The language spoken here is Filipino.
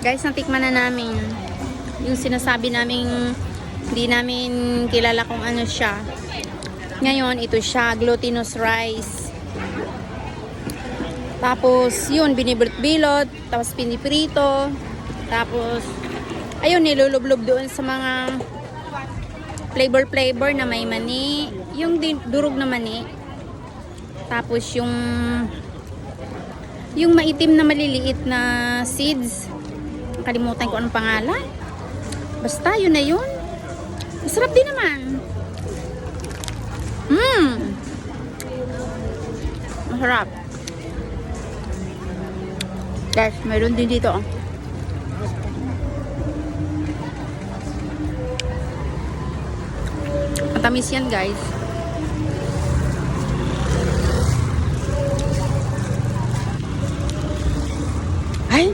Guys, natikman na namin. Yung sinasabi naming hindi namin kilala kung ano siya. Ngayon, ito siya, glutinous rice. Tapos, yun, binibilot-bilot. Tapos, piniprito. Tapos, ayun, nilulublob doon sa mga flavor na may mani. Yung durog na mani. Tapos, yung maitim na maliliit na seeds. Kalimutan ko anong pangalan. Basta, yun na yun. Masarap din naman. Masarap. Guys, mayroon din dito. Matamis yan, guys. Ay!